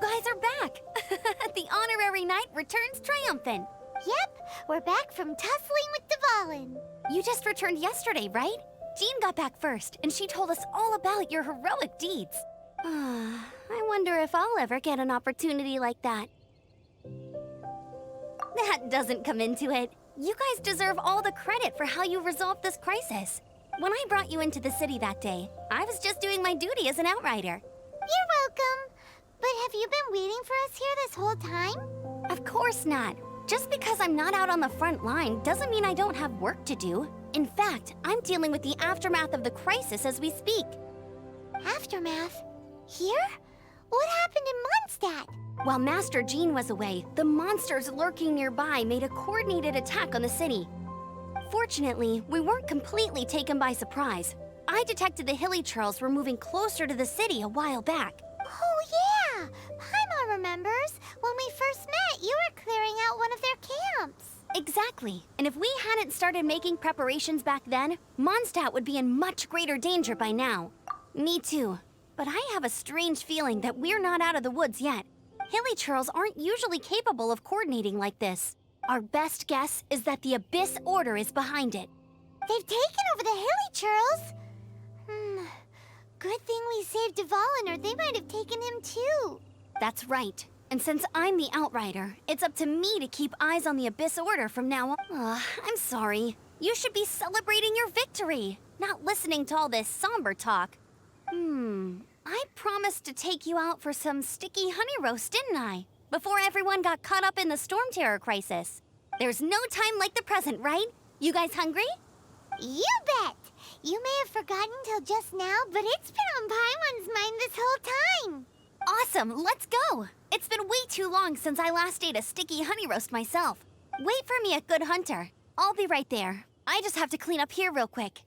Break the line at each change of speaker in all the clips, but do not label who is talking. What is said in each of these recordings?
guys are back! The honorary knight returns triumphant!
Yep, we're back from tussling with Dvalin.
You just returned yesterday, right? Jean got back first, and she told us all about your heroic deeds. I wonder if I'll ever get an opportunity like that. That doesn't come into it. You guys deserve all the credit for how you resolved this crisis. When I brought you into the city that day, I was just doing my duty as an outrider.
You're welcome. But have you been waiting for us here this whole time?
Of course not. Just because I'm not out on the front line doesn't mean I don't have work to do. In fact, I'm dealing with the aftermath of the crisis as we speak.
Aftermath? Here? What happened in Mondstadt?
While Master Jean was away, the monsters lurking nearby made a coordinated attack on the city. Fortunately, we weren't completely taken by surprise. I detected the hilly churls were moving closer to the city a while back.
Oh yeah! Paimon remembers. When we first met, you were clearing out one of their camps.
Exactly. And if we hadn't started making preparations back then, Mondstadt would be in much greater danger by now. Me too. But I have a strange feeling that we're not out of the woods yet. Hilly churls aren't usually capable of coordinating like this. Our best guess is that the Abyss Order is behind it.
They've taken over the hilly churls? Good thing we saved Dvalin, or they might have taken him too.
That's right. And since I'm the Outrider, it's up to me to keep eyes on the Abyss Order from now on. I'm sorry. You should be celebrating your victory, not listening to all this somber talk. I promised to take you out for some sticky honey roast, didn't I? Before everyone got caught up in the storm terror crisis. There's no time like the present, right? You guys hungry?
You bet! You may have forgotten till just now, but it's been on Paimon's mind this whole time.
Awesome, let's go! It's been way too long since I last ate a sticky honey roast myself. Wait for me at Good Hunter. I'll be right there. I just have to clean up here real quick.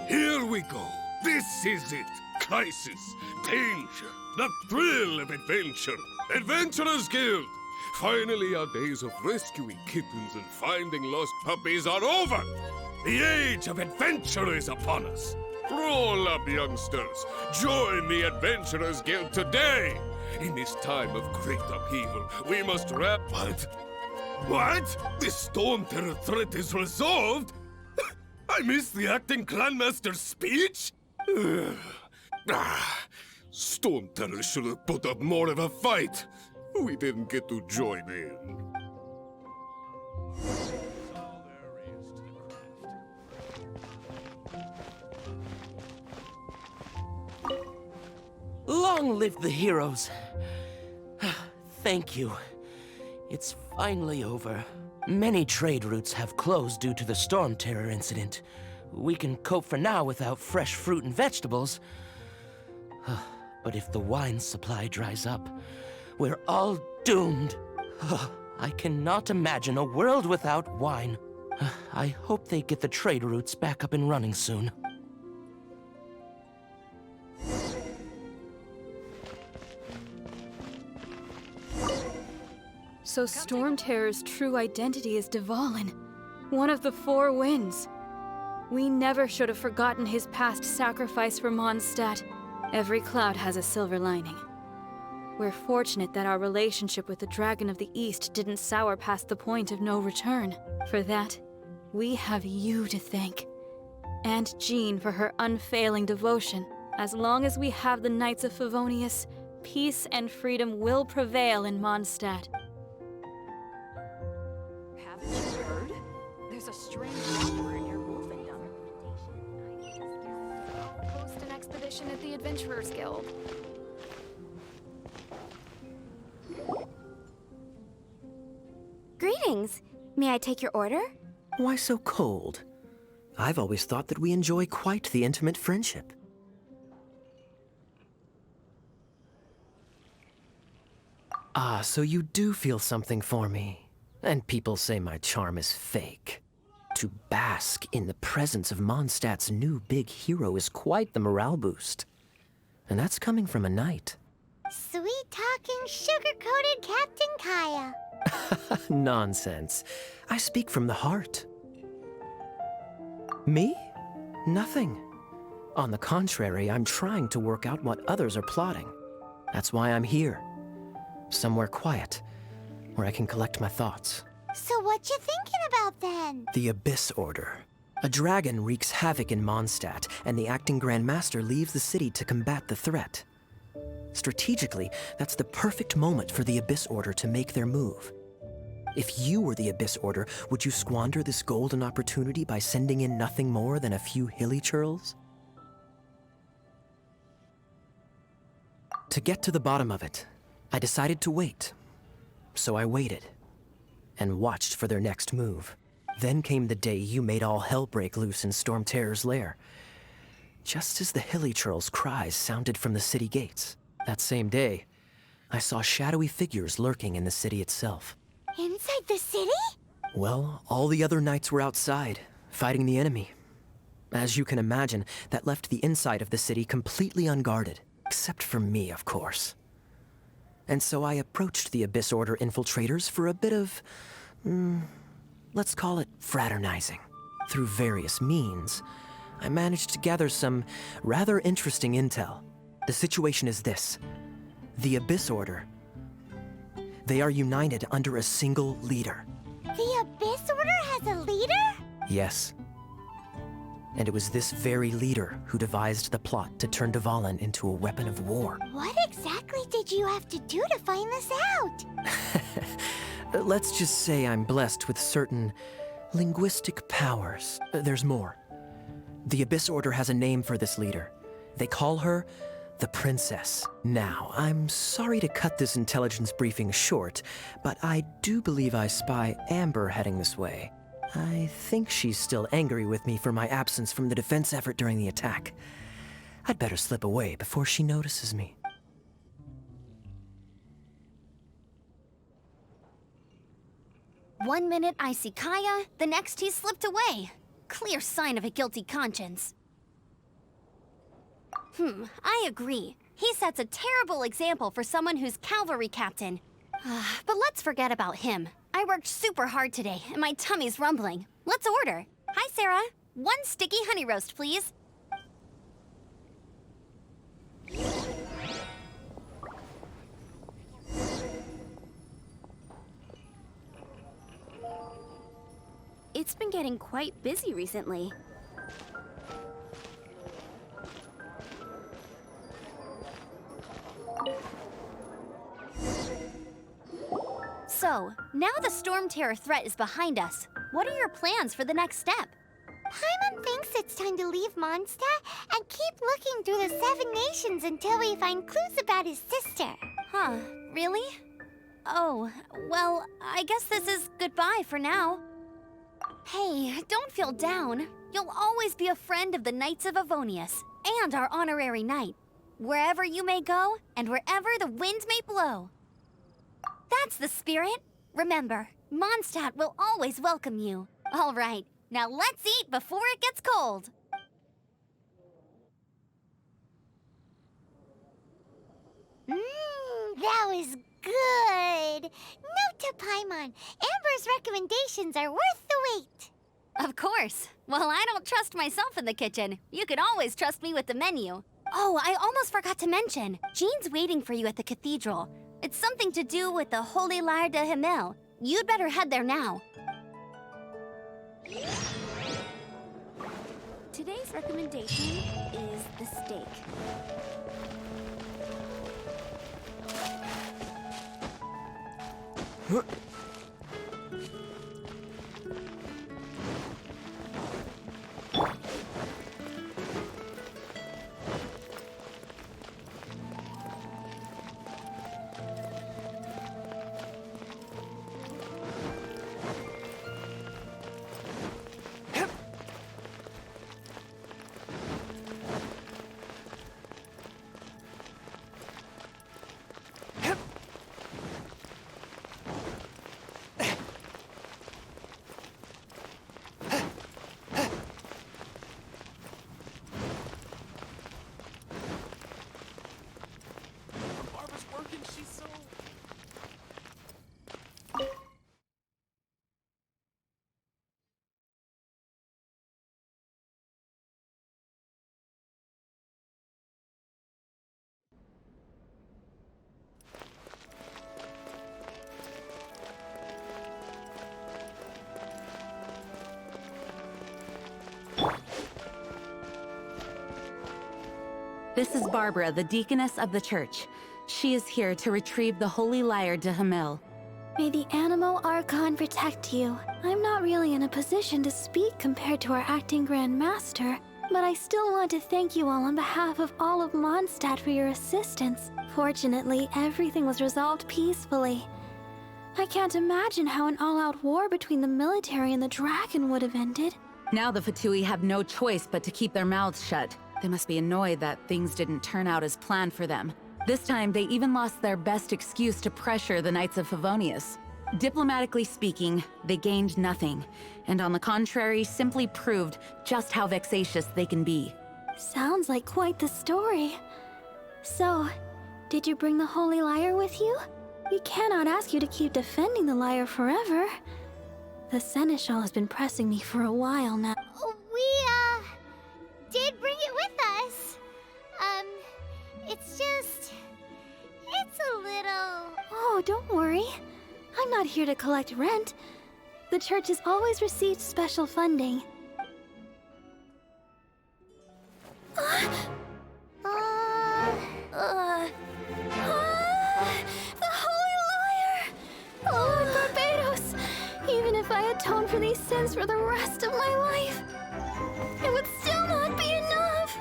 Here we go. This is it. Crisis, danger, the thrill of adventure. Adventurers Guild. Finally, our days of rescuing kittens and finding lost puppies are over. The age of adventure is upon us. Roll up, youngsters. Join the Adventurers Guild today. In this time of great upheaval, we must wrap... What? This storm terror threat is resolved? I missed the acting clanmaster's speech? Storm Terror should have put up more of a fight. We didn't get to join in.
Long live the heroes. Thank you. It's finally over. Many trade routes have closed due to the storm terror incident. We can cope for now without fresh fruit and vegetables. But if the wine supply dries up, we're all doomed. I cannot imagine a world without wine. I hope they get the trade routes back up and running soon.
So Storm Terror's true identity is Dvalin, one of the Four Winds. We never should have forgotten his past sacrifice for Mondstadt. Every cloud has a silver lining. We're fortunate that our relationship with the Dragon of the East didn't sour past the point of no return. For that, we have you to thank. And Jean for her unfailing devotion. As long as we have the Knights of Favonius, peace and freedom will prevail in Mondstadt.
Haven't you heard? There's a strange wanderer near Wolfendom. Host an expedition at the Adventurers Guild.
May I take your order?
Why so cold? I've always thought that we enjoy quite the intimate friendship. Ah, so you do feel something for me. And people say my charm is fake. To bask in the presence of Mondstadt's new big hero is quite the morale boost. And that's coming from a knight.
Sweet-talking, sugar-coated Captain Kaya.
Nonsense. I speak from the heart. Me? Nothing. On the contrary, I'm trying to work out what others are plotting. That's why I'm here. Somewhere quiet, where I can collect my thoughts.
So what you thinking about then?
The Abyss Order. A dragon wreaks havoc in Mondstadt, and the acting Grand Master leaves the city to combat the threat. Strategically, that's the perfect moment for the Abyss Order to make their move. If you were the Abyss Order, would you squander this golden opportunity by sending in nothing more than a few hilly churls? To get to the bottom of it, I decided to wait. So I waited, and watched for their next move. Then came the day you made all hell break loose in Storm Terror's lair. Just as the hilly churls' cries sounded from the city gates. That same day, I saw shadowy figures lurking in the city itself.
Inside the city?
Well, all the other knights were outside, fighting the enemy. As you can imagine, that left the inside of the city completely unguarded. Except for me, of course. And so I approached the Abyss Order infiltrators for a bit of, let's call it fraternizing. Through various means, I managed to gather some rather interesting intel. The situation is this. The Abyss Order, they are united under a single leader.
The Abyss Order has a leader?
Yes. And it was this very leader who devised the plot to turn Dvalin into a weapon of war.
What exactly did you have to do to find this out?
Let's just say I'm blessed with certain linguistic powers. There's more. The Abyss Order has a name for this leader. They call her the Princess. Now, I'm sorry to cut this intelligence briefing short, but I do believe I spy Amber heading this way. I think she's still angry with me for my absence from the defense effort during the attack. I'd better slip away before she notices me.
One minute I see Kaya, the next he's slipped away. Clear sign of a guilty conscience. I agree. He sets a terrible example for someone who's cavalry captain. But let's forget about him. I worked super hard today, and my tummy's rumbling. Let's order. Hi, Sarah. 1 sticky honey roast, please. It's been getting quite busy recently. So, now the Storm Terror threat is behind us. What are your plans for the next step?
Paimon thinks it's time to leave Mondstadt and keep looking through the 7 nations until we find clues about his sister.
Huh, really? Oh, well, I guess this is goodbye for now. Hey, don't feel down. You'll always be a friend of the Knights of Avonius, and our honorary knight. Wherever you may go, and wherever the wind may blow. That's the spirit. Remember, Mondstadt will always welcome you. All right, now let's eat before it gets cold.
That was good. Note to Paimon, Amber's recommendations are worth the wait.
Of course. Well, I don't trust myself in the kitchen. You can always trust me with the menu. Oh, I almost forgot to mention. Jean's waiting for you at the cathedral. It's something to do with the Holy Lyre de Himmel. You'd better head there now. Today's recommendation is the steak.
This is Barbara, the deaconess of the church. She is here to retrieve the holy lyre de Hamel.
May the animal archon protect you. I'm not really in a position to speak compared to our acting Grand Master, but I still want to thank you all on behalf of all of Mondstadt for your assistance. Fortunately, everything was resolved peacefully. I can't imagine how an all-out war between the military and the dragon would have ended.
Now the Fatui have no choice but to keep their mouths shut. They must be annoyed that things didn't turn out as planned for them. This time, they even lost their best excuse to pressure the Knights of Favonius. Diplomatically speaking, they gained nothing, and on the contrary, simply proved just how vexatious they can be.
Sounds like quite the story. So, did you bring the holy lyre with you? We cannot ask you to keep defending the lyre forever. The seneschal has been pressing me for a while now. We, did bring it with us. It's a little... Oh, don't worry. I'm not here to collect rent. The church has always received special funding. The Holy Lyre! Lord Barbados! Even if I atone for these sins for the rest of my life, it would still not be enough!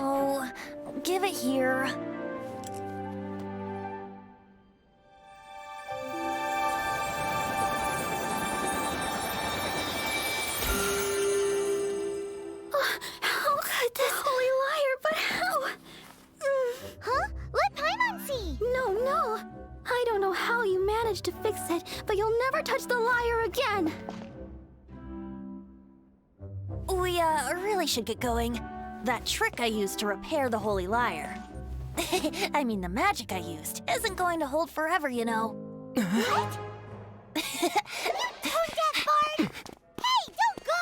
Oh, give it here.
How could this Holy Lyre, but how? Huh? Let Paimon see! No. I don't know how you managed to fix it, but you'll never touch the lyre again!
We, really should get going. That trick I used to repair the Holy Lyre. I mean, the magic I used isn't going to hold forever, you know.
What? Tone deaf, Bard! Hey, don't go!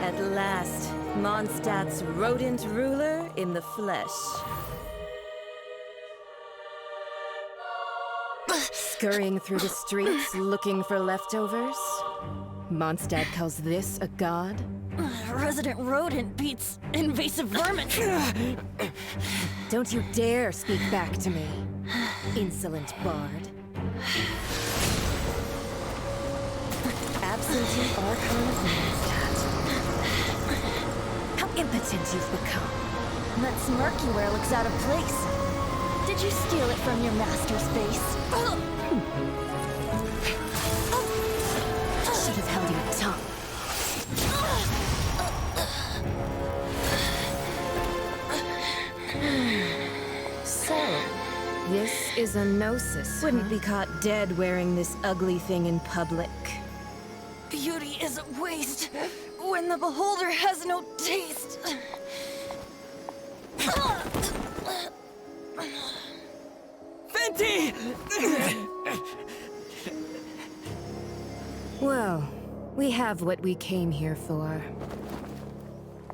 At last, Mondstadt's rodent ruler in the flesh. Scurrying through the streets looking for leftovers? Mondstadt calls this a god?
Resident rodent beats invasive vermin.
Don't you dare speak back to me, insolent bard. Absentee archon of Mondstadt. How impotent you've become.
That smirk you wear looks out of place. Did you steal it from your master's face?
Should have held your tongue. So, this is a gnosis. Wouldn't be caught dead wearing this ugly thing in public.
Beauty is a waste when the beholder has no taste.
Fenty!
Well, we have what we came here for.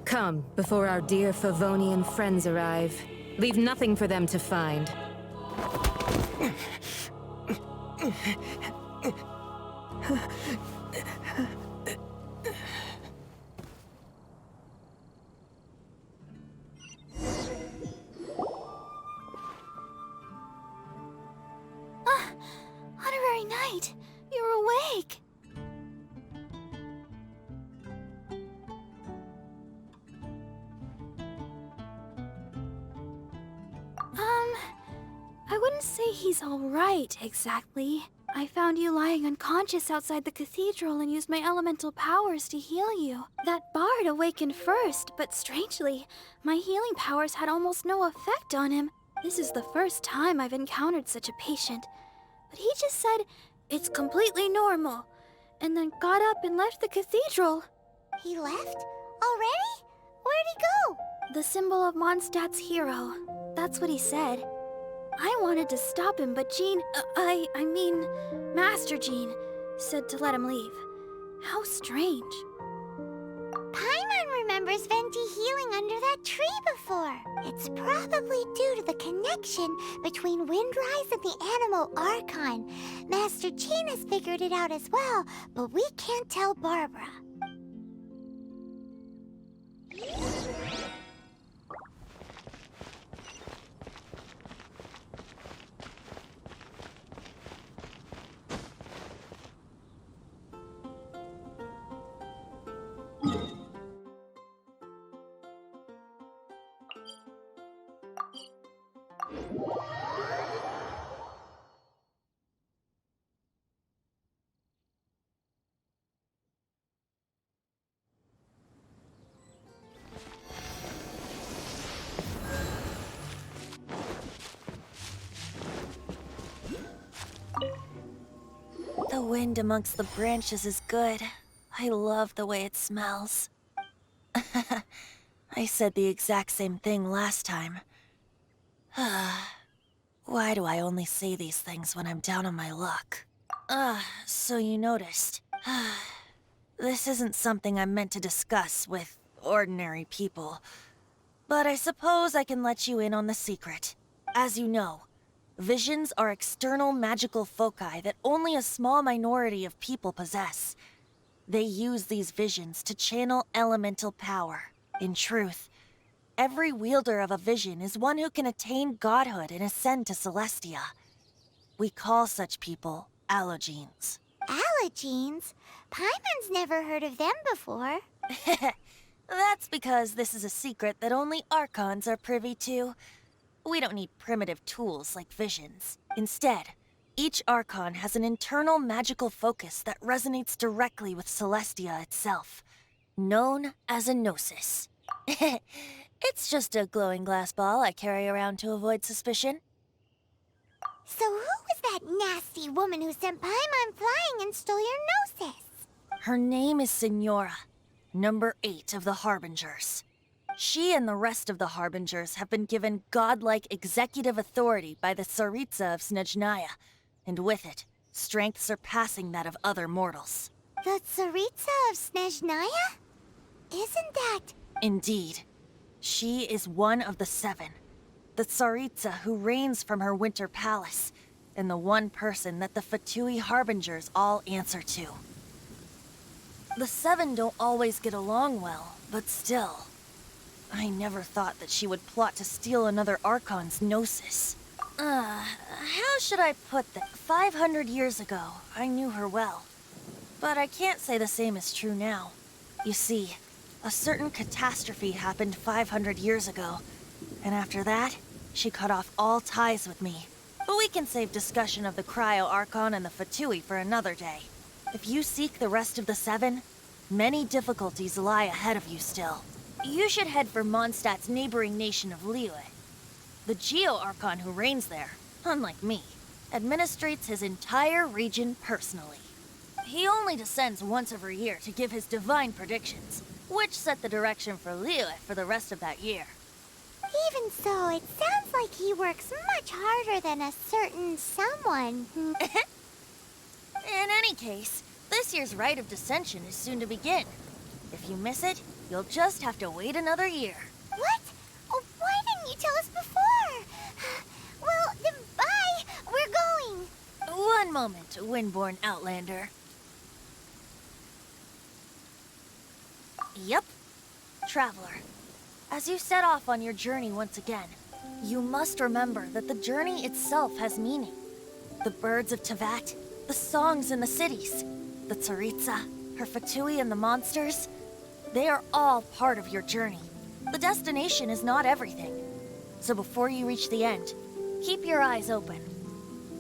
Come, before our dear Favonian friends arrive. Leave nothing for them to find.
Honorary Knight, you're awake! I wouldn't say he's alright, exactly. I found you lying unconscious outside the cathedral and used my elemental powers to heal you. That bard awakened first, but strangely, my healing powers had almost no effect on him. This is the first time I've encountered such a patient, but he just said it's completely normal, and then got up and left the cathedral.
He left? Already? Where'd he go?
The symbol of Mondstadt's hero. That's what he said. I wanted to stop him, but I mean, Master Jean, said to let him leave. How strange.
Paimon remembers Venti healing under that tree before. It's probably due to the connection between Windrise and the animal archon. Master Jean has figured it out as well, but we can't tell Barbara.
The wind amongst the branches is good. I love the way it smells. I said the exact same thing last time. Why do I only say these things when I'm down on my luck? So you noticed. This isn't something I'm meant to discuss with ordinary people. But I suppose I can let you in on the secret. As you know, visions are external magical foci that only a small minority of people possess. They use these visions to channel elemental power. In truth, every wielder of a vision is one who can attain godhood and ascend to Celestia. We call such people allogenes.
Allogenes? Paimon's never heard of them before.
That's because this is a secret that only archons are privy to. We don't need primitive tools like visions. Instead, each archon has an internal magical focus that resonates directly with Celestia itself, known as a gnosis. It's just a glowing glass ball I carry around to avoid suspicion.
So who was that nasty woman who sent Paimon flying and stole your gnosis?
Her name is Signora, number 8 of the Harbingers. She and the rest of the Harbingers have been given godlike executive authority by the Tsaritsa of Snezhnaya, and with it, strength surpassing that of other mortals.
The Tsaritsa of Snezhnaya? Isn't that...
Indeed. She is one of the 7. The Tsaritsa who reigns from her winter palace, and the one person that the Fatui Harbingers all answer to. The 7 don't always get along well, but still... I never thought that she would plot to steal another Archon's gnosis. How should I put that? 500 years ago, I knew her well. But I can't say the same is true now. You see, a certain catastrophe happened 500 years ago, and after that, she cut off all ties with me. But we can save discussion of the Cryo-Archon and the Fatui for another day. If you seek the rest of the 7, many difficulties lie ahead of you still. You should head for Mondstadt's neighboring nation of Liyue. The Geo-Archon who reigns there, unlike me, administrates his entire region personally. He only descends once every year to give his divine predictions, which set the direction for Liyue for the rest of that year.
Even so, it sounds like he works much harder than a certain someone.
In any case, this year's Rite of Descension is soon to begin. If you miss it, you'll just have to wait another year.
What? Oh, why didn't you tell us before? Well, then bye! We're going!
One moment, Windborn Outlander. Yep. Traveler, as you set off on your journey once again, you must remember that the journey itself has meaning. The birds of Tevat, the songs in the cities, the Tsaritsa, her Fatui and the monsters, they are all part of your journey. The destination is not everything. So before you reach the end, keep your eyes open.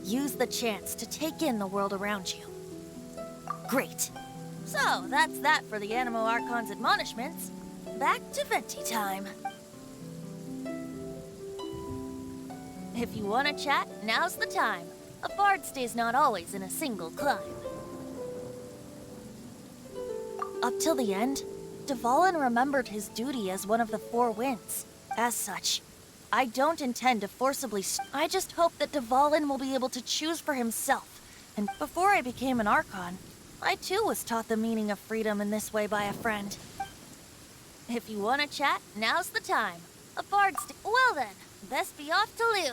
Use the chance to take in the world around you. Great. So, that's that for the Animo Archon's admonishments. Back to Venti time. If you want to chat, now's the time. A bard stays not always in a single climb. Up till the end, Dvalin remembered his duty as one of the Four Winds. As such, I don't intend to forcibly I just hope that Dvalin will be able to choose for himself. And before I became an archon, I too was taught the meaning of freedom in this way by a friend. If you want to chat, now's the time. A bard Well then, best be off to Liyue.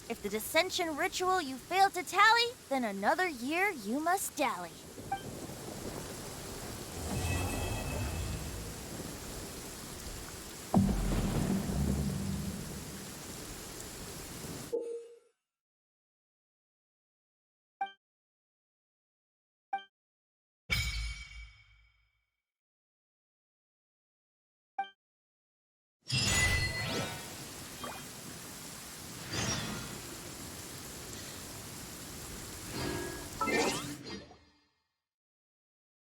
If the dissension ritual you failed to tally, then another year you must dally.